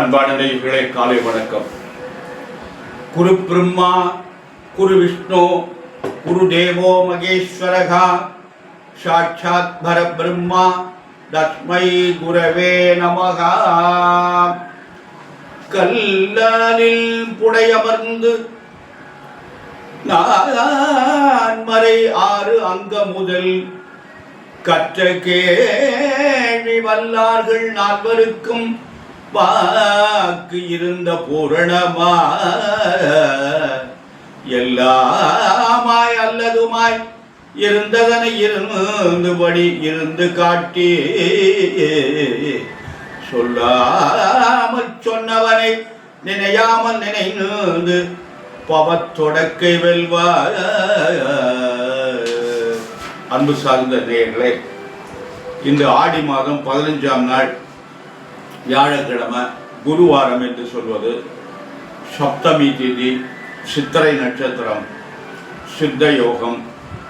அன்பான நேயர்களே, காலை வணக்கம். குரு பிரம்மா, குரு விஷ்ணு, குரு தேவோ மகேஸ்வரகா, சாட்சாத் பரபிரம்மா, தஸ்மை குரவே நமகா. கல்லாலில் புடையமர்ந்து நான்மறை 6 அங்க முதல் கற்ற கேள்வி வல்லார்கள் 4 வாக்கு இருந்த பூரணமா எல்லாமாய் அல்லதுமாய் இருந்ததனை இருந்தபடி இருந்து காட்டி சொல்லாமல் சொன்னவனை நினையாமல் நினைந்து பவத்தொடக்கை வெல்வார். அன்பு சார்ந்த நேயர்களே, இந்த ஆடி மாதம் 15ஆம் நாள் வியாழக்கிழமை, குருவாரம் என்று சொல்வது, சப்தமி திதி, சித்திரை நட்சத்திரம், சித்த யோகம்.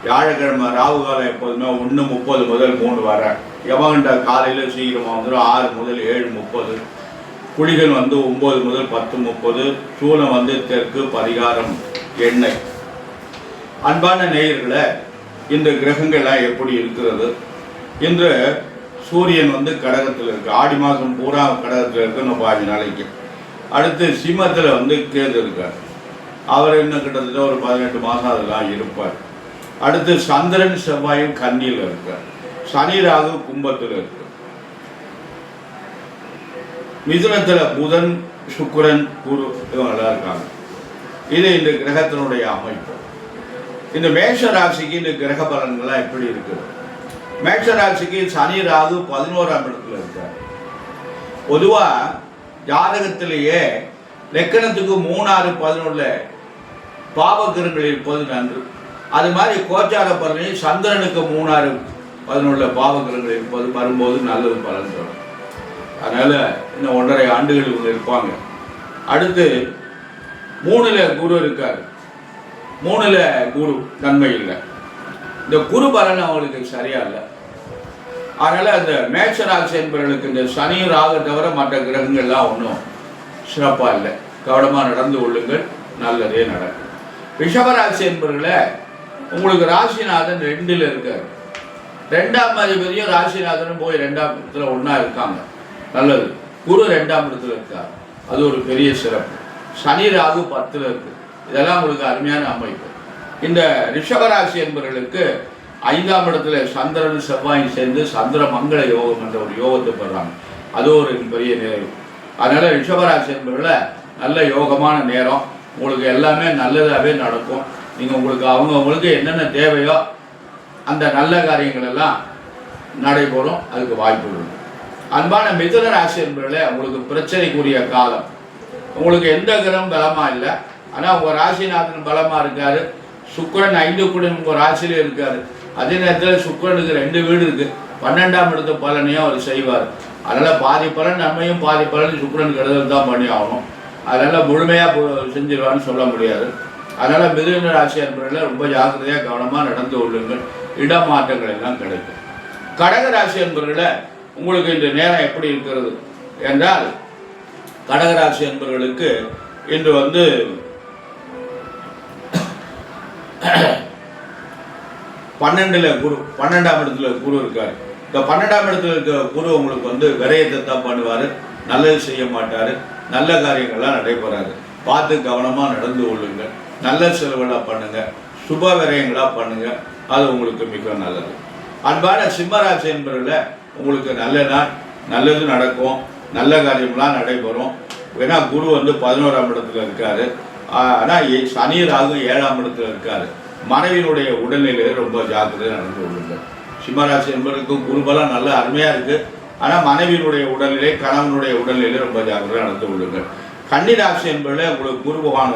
வியாழக்கிழமை ராகு காலம் எப்போதுமே 1:30 முதல் 3 வரை. யமகண்ட காலையில் சீக்கிரமாக வந்துடும் 6 முதல் 7:30. குளிகன் 9 முதல் 10:30. சூலம் தெற்கு, பரிகாரம் எண்ணெய். அன்பான நேயர்களை, இந்த கிரகங்கள்லாம் எப்படி இருக்கிறது? இன்று சூரியன் கடகத்தில் இருக்கு. ஆடி மாதம் பூரா கடகத்தில் இருக்கு. இன்னும் 5 நாளைக்கு. அடுத்து சிம்மத்தில் கேது இருக்கார். அவர் இன்னும் கிட்டத்தட்ட ஒரு 18 மாதம் அதெல்லாம் இருப்பார். அடுத்து சந்திரன் செவ்வாயும் கன்னியில் இருக்கார். சனி ராகு கும்பத்தில் இருக்கு. மிதுனத்தில் புதன், சுக்கிரன், குரு இவங்கெல்லாம் இருக்காங்க. இது இந்த கிரகத்தினுடைய அமைப்பு. இந்த மேஷ ராசிக்கு இந்த கிரக பலன்கள்லாம் எப்படி இருக்குது? மேஷ ராசிக்கு சனி ராகு 11ஆம் இடத்துல இருக்கார். பொதுவாக ஜாதகத்திலேயே லக்கணத்துக்கு 3, 6, 11 பாவகிரகங்கள் இருப்பது நன்று. அது மாதிரி கோச்சார பலனையும் சந்திரனுக்கு 3, 6, 11 பாவகிரகங்கள் இருப்பது வரும்போது நல்லது பலன் தரும். அதனால இன்னும் 1.5 ஆண்டுகள் இவங்க இருப்பாங்க. அடுத்து 3ல் குரு இருக்கார். 3ல் குரு நன்மை இல்லை. இந்த குரு பலன் அவங்களுக்கு சரியா இல்லை. அதனால அந்த மேஷராசி என்பவர்களுக்கு இந்த சனி ராகு தவிர மற்ற கிரகங்கள்லாம் ஒன்றும் சிறப்பாக இல்லை. கவனமாக நடந்து கொள்ளுங்கள், நல்லதே நடக்கும். ரிஷபராசி என்பவர்களை உங்களுக்கு ராசிநாதன் 2ல் இருக்கார். 2ஆம் அதிபதியும் ராசிநாதனும் போய் 2ஆம் இடத்துல ஒன்றா இருக்காங்க. நல்லது. குரு 2ஆம் இடத்துல இருக்கார். அது ஒரு பெரிய சிறப்பு. சனி ராகு 10ல் இருக்கு. இதெல்லாம் உங்களுக்கு அருமையான அமைப்பு. இந்த ரிஷபராசி என்பவர்களுக்கு 5ஆம் இடத்துல சந்திரன் செவ்வாயும் சேர்ந்து சந்திர மங்கள யோகம் என்ற ஒரு யோகத்தை பெறாங்க. அது ஒரு பெரிய நேரம். அதனால ரிஷபராசி என்பவர்களை நல்ல யோகமான நேரம். உங்களுக்கு எல்லாமே நல்லதாகவே நடக்கும். நீங்கள் அவங்களுக்கு என்னென்ன தேவையோ அந்த நல்ல காரியங்கள் எல்லாம் நடைபெறும். அதுக்கு வாய்ப்பு உண்டு. அன்பான மிதுன ராசி என்பவர்களே, உங்களுக்கு பிரச்சனைக்குரிய காலம். உங்களுக்கு எந்த கிரகம் பலமாக இல்லை. ஆனால் உங்கள் ராசிநாதன் பலமாக இருக்கார். சுக்கிரன் 5 கூட உங்கள் ராசியிலே இருக்கார். அதே நேரத்தில் சுக்கிரனுக்கு 2 வீடு இருக்குது. 12ஆம் இடத்து பலனையும் அவர் செய்வார். அதனால் பாதி பலன் நன்மையும் பாதி பலன் சுக்கிரனுக்கு கெடுதல் தான் பண்ணி ஆகணும். அதனால் முழுமையாக செஞ்சிருவான்னு சொல்ல முடியாது. அதனால் மிதுன ராசி என்பவர்களை ரொம்ப ஜாக்கிரதையாக கவனமாக நடந்து கொள்ளுங்கள். இடமாற்றங்கள் எல்லாம் கிடைக்கும். கடக ராசி என்பவர்களை உங்களுக்கு இந்த நேரம் எப்படி இருக்கிறது என்றால், கடகராசி என்பவர்களுக்கு இன்று 12ல் குரு, 12ஆம் இடத்துல குரு இருக்கார். இந்த 12ஆம் இடத்துல இருக்க குரு உங்களுக்கு விரயத்தை தான் பண்ணுவார். நல்லது செய்ய மாட்டார். நல்ல காரியங்கள்லாம் நடைபெறாது. பார்த்து கவனமாக நடந்து கொள்ளுங்கள். நல்ல செலவுகளாக பண்ணுங்கள். சுப விரயங்களாக பண்ணுங்கள். அது உங்களுக்கு மிக நல்லது. அன்பான சிம்மராசி என்பவர்களை உங்களுக்கு நல்ல நாள், நல்லது நடக்கும். நல்ல காரியம்லாம் நடைபெறும். ஏன்னா குரு 11ஆம் இடத்துல இருக்காரு. ஆனால் சனி ராகு 7ஆம் இடத்துல இருக்காரு. மனைவியினுடைய உடல்நிலையை ரொம்ப ஜாக்கிரதை நடந்து கொள்ளுங்கள். சிம்மராசி என்பதற்கு குருபலம் நல்ல அருமையாக இருக்குது. ஆனால் மனைவியினுடைய உடல்நிலை, கணவனுடைய உடல்நிலை ரொம்ப ஜாக்கிரதை நடந்து கொள்ளுங்கள். கன்னிராசி என்பதில் உங்களுக்கு குரு பகவான்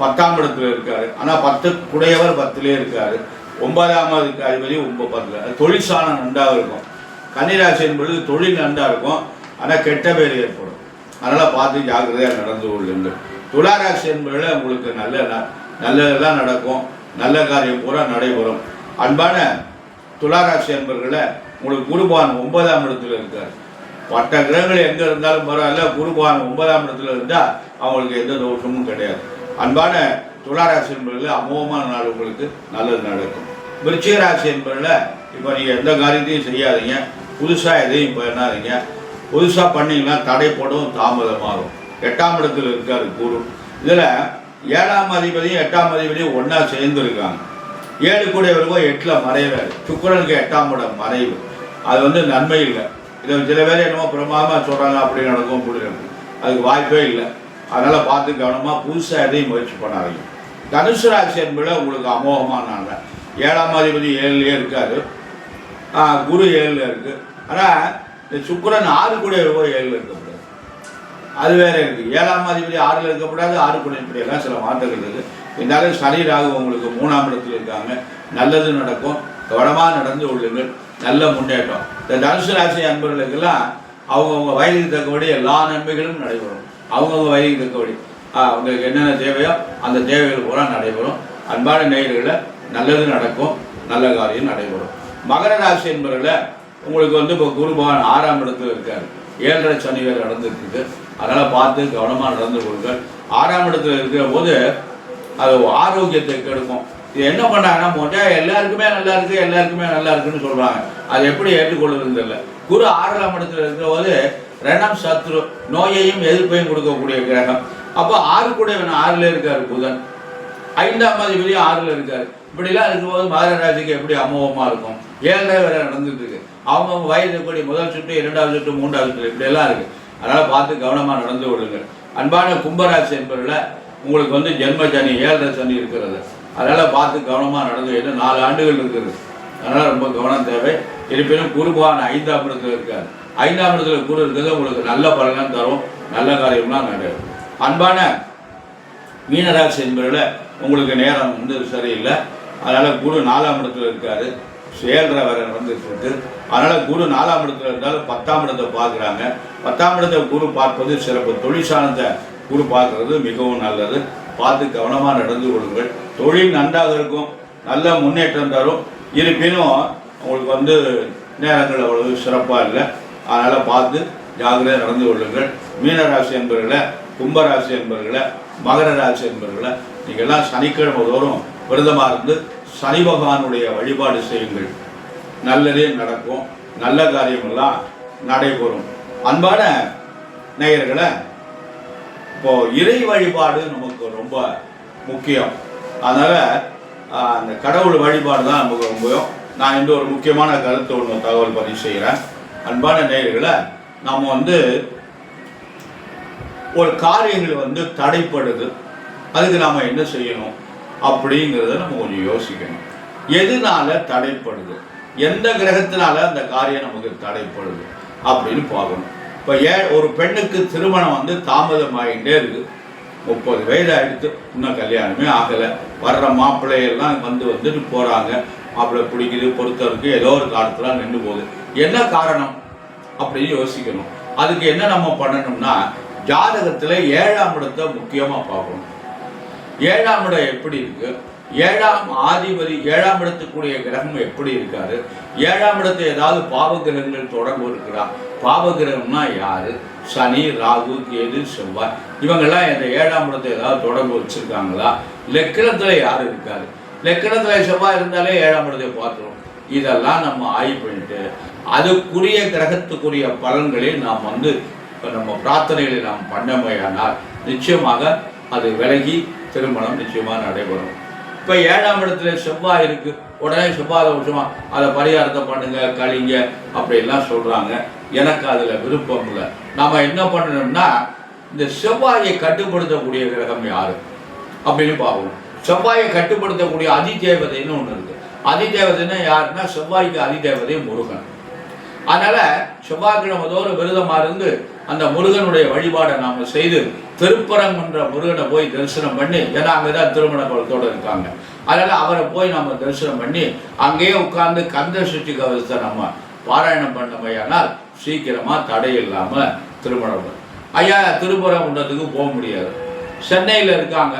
10ஆம் இடத்துல இருக்காரு. ஆனால் 10 குடையவர் 10லே இருக்காரு. 9ஆம் அதிபதி 9 தொழில் சாணம் நன்றாக இருக்கும். கன்னிராசி என்பது தொழில் நன்றாக இருக்கும். ஆனால் கெட்ட பேர் ஏற்படும். அதனால் பார்த்து ஜாக்கிரதையாக நடந்து கொள்ளுங்கள். துளாராசி என்பதில் உங்களுக்கு நல்லதெல்லாம் நடக்கும். நல்ல காரியம் பூரா நடைபெறும். அன்பான துளாராசி அன்பர்களை, உங்களுக்கு குருபவான் 9ஆம் இடத்துல இருக்கார். மற்ற கிரகங்கள் எங்கே இருந்தாலும் பரவாயில்ல, குருபவான் 9ஆம் இடத்துல இருந்தால் அவங்களுக்கு எந்த தோஷமும் கிடையாது. அன்பான துளாராசி என்பதில் அமோகமான நாள் உங்களுக்கு நல்லது நடக்கும். விருச்சிக ராசி என்பதில் இப்போ நீங்கள் எந்த காரியத்தையும் செய்யாதீங்க, புதுசாக எதையும் பண்ணாதீங்க. புதுசாக பண்ணிங்கன்னா தடைப்படும், தாமதமாகும். 8ஆம் இடத்துல இருக்கார் குரு. இதில் 7ஆம் அதிபதியும் 8ஆம் அதிபதியும் ஒன்றா சேர்ந்து இருக்காங்க. 7 கூடியவருக்கும் 8ல் மறைகிறார். சுக்கிரனுக்கு 8ஆம் இடம் மறைவு. அது நன்மை இல்லை. இதை சில பேர் என்னமோ பிரமாதமாக சொல்கிறாங்க, அப்படி நடக்கும் அப்படி நடக்கும். அதுக்கு வாய்ப்பே இல்லை. அதனால் பார்த்து கவனமாக புதுசாக எதையும் முயற்சி பண்ணாதீங்க. தனுசு ராசி என்பதில் உங்களுக்கு அமோகமான நாள். 7ஆம் அதிபதி 7லேயே இருக்காரு, குரு 7ல் இருக்குது. ஆனால் இந்த சுக்கிரன் 6 கூடியவருக்கும் 7ல் இருக்கக்கூடாது. அது வேற இருக்குது. 7ஆம் அதிபதி 6ல் இருக்கக்கூடாது, 6 கூடிய இப்படியெல்லாம் சில மாற்றங்கள் இருக்குது. இருந்தாலும் சனி ராகு உங்களுக்கு 3ஆம் இடத்துல இருக்காங்க. நல்லது நடக்கும், கவனமாக நடந்து கொள்ளுங்கள், நல்ல முன்னேற்றம். இந்த தனுசு ராசி அன்பர்களுக்கெல்லாம் அவங்கவுங்க வயதுக்கு தக்கபடி எல்லா நன்மைகளும் நடைபெறும். அவங்கவுங்க வயதுக்கு தக்கபடி அவங்களுக்கு என்னென்ன தேவையோ அந்த தேவைகள் பூரா நடைபெறும். அன்பான நேயர்களை நல்லது நடக்கும், நல்ல காரியம் நடைபெறும். மகர ராசி என்பவர்களை உங்களுக்கு இப்போ குரு பகவான் 6ஆம் இடத்துல இருக்கார். 7.5 சனி வேறு நடந்துட்டு இருக்கு. அதனால் பார்த்து கவனமாக நடந்து கொள்ளுங்கள். 6ஆம் இடத்துல இருக்கிற போது அது ஆரோக்கியத்தை கெடுக்கும். இது என்ன பண்ணாங்கன்னா மொத்தம் எல்லாருக்குமே நல்லா இருக்குது, எல்லாருக்குமே நல்லா இருக்குன்னு சொல்கிறாங்க. அது எப்படி ஏற்றுக்கொள்ளுதுன்னு தெரியல. குரு 6ஆம் இடத்துல இருக்கிற போது ரணம் சத்ரு, நோயையும் எதிர்ப்பையும் கொடுக்கக்கூடிய கிரகம். அப்போ 6 கூடியவன் 6ல் இருக்கார் புதன். 5ஆம் அதிபதி 6ல் இருக்கார். இப்படிலாம் இருக்கும்போது மகர ராசிக்கு எப்படி அமோகமாக இருக்கும். 7.5 வேற நடந்துட்டு இருக்கு. அவங்கவுங்க வயது கூடி முதல் சுற்று, 2வது சுற்று, 3வது சுற்று இப்படியெல்லாம் இருக்குது. அதனால் பார்த்து கவனமாக நடந்து கொள்ளுங்கள். அன்பான கும்பராசி என்பதில் உங்களுக்கு ஜென்ம சனி 7.5 சனி இருக்கிறது. அதனால் பார்த்து கவனமாக நடந்து 4 ஆண்டுகள் இருக்குது. அதனால் ரொம்ப கவனம் தேவை. இருப்பினும் குரு பகவான் 5ஆம் இடத்துல இருக்கார். 5ஆம் இடத்துல குரு இருக்கிறது உங்களுக்கு நல்ல பலனாக தரும், நல்ல காரியம்லாம் நடக்கும். அன்பான மீனராசி என்பதில் உங்களுக்கு நேரம் சரியில்லை. அதனால் குரு 4ஆம் இடத்துல இருக்கார். 7.5 வரை நடந்துட்டு இருக்கு. அதனால் குரு 4ஆம் இடத்துல இருந்தாலும் 10ஆம் இடத்தை பார்க்குறாங்க. 10ஆம் இடத்தை குரு பார்ப்பது சிறப்பு. தொழில் சார்ந்த குரு பார்க்கறது மிகவும் நல்லது. பார்த்து கவனமாக நடந்து கொள்ளுங்கள். தொழில் நன்றாக இருக்கும், நல்ல முன்னேற்றம் தரும். இருப்பினும் உங்களுக்கு நேரங்கள் அவ்வளவு சிறப்பாக இல்லை. அதனால் பார்த்து ஜாகிரதையாக நடந்து கொள்ளுங்கள். மீனராசி என்பவர்களை, கும்பராசி என்பவர்களை, மகர ராசி என்பவர்களை நீங்கள்லாம் சனிக்கிழமை தோறும் விரதமாக இருந்து சனி பகவானுடைய வழிபாடு செய்யுங்கள். நல்லதே நடக்கும், நல்ல காரியமெல்லாம் நடைபெறும். அன்பான நேயர்களை, இப்போது இறை வழிபாடு நமக்கு ரொம்ப முக்கியம். அதனால் அந்த கடவுள் வழிபாடு தான் நமக்கு ரொம்ப. நான் இந்த ஒரு முக்கியமான கருத்து ஒன்று தகவல் பதிவு செய்கிறேன். அன்பான நேயர்களை, நம்ம ஒரு காரியங்கள் தடைப்படுது, அதுக்கு நாம் என்ன செய்யணும் அப்படிங்கிறத நம்ம கொஞ்சம் யோசிக்கணும். எதனால தடைப்படுது, எந்த கிரகத்தினால அந்த காரியம் நமக்கு தடைப்படுது அப்படின்னு பார்க்கணும். இப்போ ஒரு பெண்ணுக்கு திருமணம் தாமதமாகிட்டே இருக்குது. 30 வயது ஆகிடுத்து, இன்னும் கல்யாணமே ஆகலை. வர்ற மாப்பிள்ளையெல்லாம் வந்துட்டு போகிறாங்க. மாப்பிள்ளை பிடிக்குது, பொறுத்தவருக்கு ஏதோ ஒரு காலத்தில் நின்று போகுது. என்ன காரணம் அப்படின்னு யோசிக்கணும். அதுக்கு என்ன நம்ம பண்ணணும்னா, ஜாதகத்தில் 7ஆம் இடத்தை முக்கியமாக பார்க்கணும். 7ஆம் இடம் எப்படி இருக்கு, 7ஆம் அதிபதி 7ஆம் இடத்துக்குரிய கிரகம் எப்படி இருக்காரு, 7ஆம் இடத்தை ஏதாவது பாவ கிரகங்கள் தொடர்பு இருக்கிறா. பாவ கிரகம்னா யாரு? சனி, ராகு, கேது, செவ்வாய். இவங்கெல்லாம் இந்த 7ஆம் இடத்தை ஏதாவது தொடர்பு வச்சிருக்காங்களா? லக்கினத்துல யாரு இருக்காரு? லக்கினத்துல செவ்வாய் இருந்தாலே 7ஆம் இடத்தை பார்த்துரும். இதெல்லாம் நம்ம ஆய்வு பண்ணிட்டு அதுக்குரிய கிரகத்துக்குரிய பலன்களை நாம் நம்ம பிரார்த்தனைகளை நாம் பண்ணமையானால் நிச்சயமாக அது விலகி திருமணம் நிச்சயமாக நடைபெறும். இப்போ 7ஆம் இடத்துல செவ்வாய் இருக்கு, உடனே செவ்வாய் விஷயமா அதை பரிகாரத்தை பண்ணுங்க, கழிங்க அப்படிலாம் சொல்றாங்க. எனக்கு அதில் விருப்பம் இல்லை. நாம என்ன பண்ணணும்னா, இந்த செவ்வாயை கட்டுப்படுத்தக்கூடிய கிரகம் யாரு அப்படின்னு பார்க்கணும். செவ்வாயை கட்டுப்படுத்தக்கூடிய அதிதேவதைன்னு ஒன்று இருக்கு. அதிதேவதைன்னா யாருன்னா, செவ்வாய்க்கு அதிதேவதை முருகன். அதனால செவ்வாய்க்கிழமை தோறும் விரதமாக இருந்து அந்த முருகனுடைய வழிபாடை நாம் செய்து திருப்பரங்குன்ற முருகனை போய் தரிசனம் பண்ணி, ஏன்னா அங்கேதான் திருமண குலத்தோடு இருக்காங்க. அதனால அவரை போய் நம்ம தரிசனம் பண்ணி அங்கேயே உட்கார்ந்து கந்த சஷ்டி கவசத்தை நம்ம பாராயணம் பண்ணமையானால் சீக்கிரமா தடை இல்லாம திருமணம். ஐயா, திருப்பரங்குன்றத்துக்கு போக முடியாது, சென்னையில் இருக்காங்க.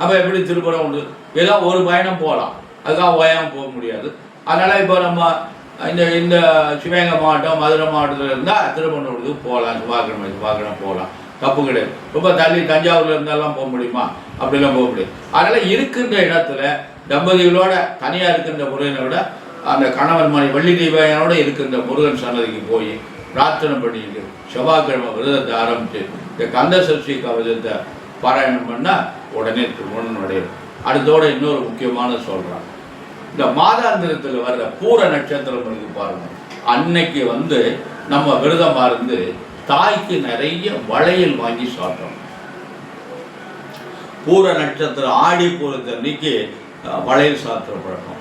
அப்போ எப்படி திருப்பரங்குன்றம்? ஏதோ ஒரு பயணம் போகலாம். அதுக்காக ஓயாமல் போக முடியாது. அதனால் இப்போ நம்ம இந்த இந்த சிவகங்கை மாவட்டம் மதுரை மாவட்டத்தில் இருந்தால் திருப்பண்ணூருக்கு போகலாம், செவ்வாய்க்கிழமை போகலாம், தப்பு கிடையாது. ரொம்ப தள்ளி தஞ்சாவூரில் இருந்தாலும் போக முடியுமா? அப்படிலாம் போக முடியாது. அதனால் இருக்கின்ற இடத்துல தம்பதிகளோட தனியாக இருக்கின்ற முருகனோட அந்த கணவன் மணி வள்ளி தெய்வானோட இருக்கின்ற முருகன் சன்னதிக்கு போய் பிரார்த்தனை பண்ணிட்டு செவ்வாய்க்கிழமை விரதத்தை ஆரம்பித்து இந்த கந்த சஷ்டி கவசத்தை பாராயணம் பண்ணால் உடனே திருமணம் அடையும். அடுத்தோட இன்னொரு முக்கியமான சொல்கிறான், இந்த மாதாந்திரத்தில் வர்ற பூர நட்சத்திரம் இருக்கு பாருங்க, அன்னைக்கு நம்ம விரதமா இருந்து தாய்க்கு நிறைய வளையல் வாங்கி சாப்பிட்டோம். பூர நட்சத்திரம் ஆடி பூரத்து அன்னைக்கு வளையல் சாத்திர பழக்கம்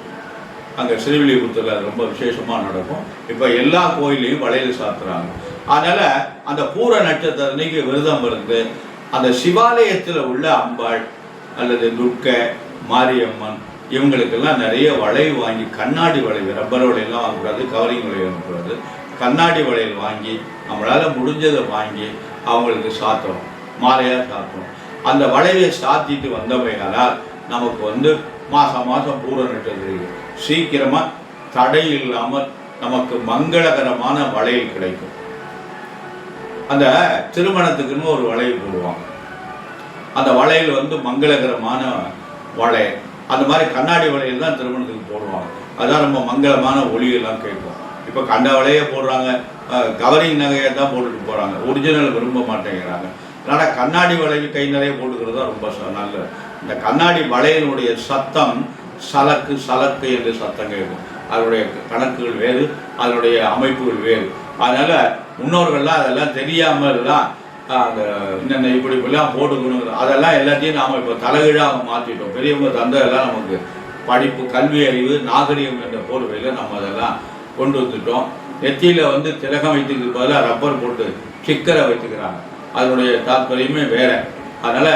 அங்கே ஸ்ரீவில்லிபுத்தூரில் ரொம்ப விசேஷமாக நடக்கும். இப்போ எல்லா கோயிலையும் வளையல் சாத்துறாங்க. அதனால் அந்த பூர நட்சத்திர அன்னைக்கு விரதம் இருந்து அந்த சிவாலயத்தில் உள்ள அம்பாள் அல்லது துர்க்கை மாரியம்மன் இவங்களுக்கெல்லாம் நிறைய வளையல் வாங்கி, கண்ணாடி வளையல், ரப்பர் வளையல்லாம் வாங்கக்கூடாது, கவரிங் வளையல் வாங்கக்கூடாது, கண்ணாடி வளையல் வாங்கி நம்மளால் முடிஞ்சதை வாங்கி அவங்களுக்கு சாத்தணும், மாலையாக சாத்தணும். அந்த வளையலை சாத்திட்டு வந்தவையால் நமக்கு மாதம் மாதம் பூர நட்சத்திரம் சீக்கிரமாக தடை இல்லாமல் நமக்கு மங்களகரமான வளையல் கிடைக்கும். அந்த திருமணத்துக்குன்னு ஒரு வளையல் போடுவாங்க. அந்த வளையல் மங்களகரமான வளையல். அந்த மாதிரி கண்ணாடி வளையல் தான் திருமணத்துக்கு போடுவாங்க. அதுதான் ரொம்ப மங்களமான ஒளியெல்லாம் கேட்கும். இப்போ கண்ட வளைய போடுறாங்க, கவரிங் நகையை தான் போட்டுட்டு போகிறாங்க, ஒரிஜினல் விரும்ப மாட்டேங்கிறாங்க. அதனால் கண்ணாடி வளையல் கை நிறைய போட்டுக்கிறது தான் ரொம்ப நல்லது. இந்த கண்ணாடி வளையலுடைய சத்தம் சலக்கு சலக்கு என்று சத்தம் கேட்கும். அதனுடைய கணக்குகள் வேறு, அதனுடைய அமைப்புகள் வேறு. அதனால் முன்னோர்கள்லாம் அதெல்லாம் தெரியாமல் தான் அந்த என்னென்ன இப்படிலாம் போட்டுக்கணுங்கிற அதெல்லாம் எல்லாத்தையும் நாம் இப்போ தலைகீழாக மாற்றிட்டோம். பெரியவங்க தந்ததெல்லாம் நமக்கு படிப்பு, கல்வி அறிவு, நாகரிகம் என்ற போர்வையில் நம்ம அதெல்லாம் கொண்டு வந்துட்டோம். நெத்தியில் திலகம் வைத்துக்கு பதிலாக ரப்பர் போட்டு ஸ்டிக்கரை வைத்துக்கிறாங்க. அதனுடைய தாற்பயமே வேறு. அதனால்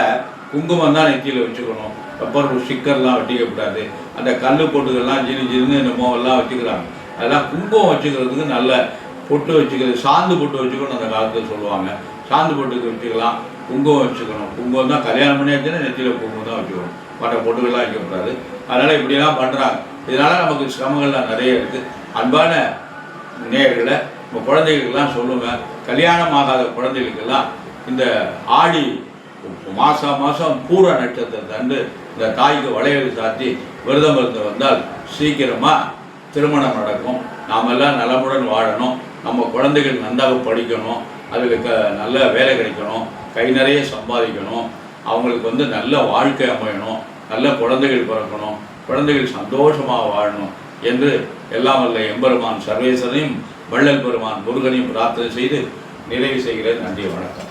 குங்குமம் தான் நெத்தியில் வச்சுக்கணும், ரப்பர் ஸ்டிக்கர்லாம் வச்சுக்கக்கூடாது. அந்த கல் பொட்டுகள்லாம் ஜின்னு என்னமோவெல்லாம் வச்சுக்கிறாங்க. அதெல்லாம் குங்குமம் வச்சுக்கிறதுக்கு நல்ல பொட்டு வச்சுக்கிறது, சாந்து பொட்டு வச்சுக்கணும் அந்த காலத்தில் சொல்லுவாங்க. சாந்து பொட்டுக்கு வச்சுக்கலாம், குங்குமம் வச்சுக்கணும். குங்குமம் தான் கல்யாணம் பண்ணியாச்சுன்னா நெத்தியில் குங்குமம் தான் வச்சுக்கணும், மற்ற பொட்டுகள்லாம் வைக்கக்கூடாது. அதனால் இப்படிலாம் பண்ணுறாங்க. இதனால் நமக்கு சிரமங்கள்லாம் நிறைய இருக்குது. அன்பான நேயர்களை நம்ம குழந்தைகளுக்கெல்லாம் சொல்லுவேன், கல்யாணம் ஆகாத குழந்தைகளுக்கெல்லாம் இந்த ஆடி மாதம் பூர நட்சத்திரத்தன்று இந்த தாய்க்கு வளையல் சாத்தி விரதம் இருந்து வந்தால் சீக்கிரமாக திருமணம் நடக்கும். நாமெல்லாம் நலமுடன் வாழணும், நம்ம குழந்தைகள் நன்றாக படிக்கணும், அதுக்கு நல்ல வேலை கிடைக்கணும், கை நிறைய சம்பாதிக்கணும், அவங்களுக்கு நல்ல வாழ்க்கை அமையணும், நல்ல குழந்தைகள் பிறக்கணும், குழந்தைகள் சந்தோஷமாக வாழணும் என்று எல்லாம் வல்ல எம்பெருமான் சர்வேஸ்வரனையும் வள்ளல் பெருமான் முருகனையும் பிரார்த்தனை செய்து நிறைவு செய்கிறேன். நன்றி, வணக்கம்.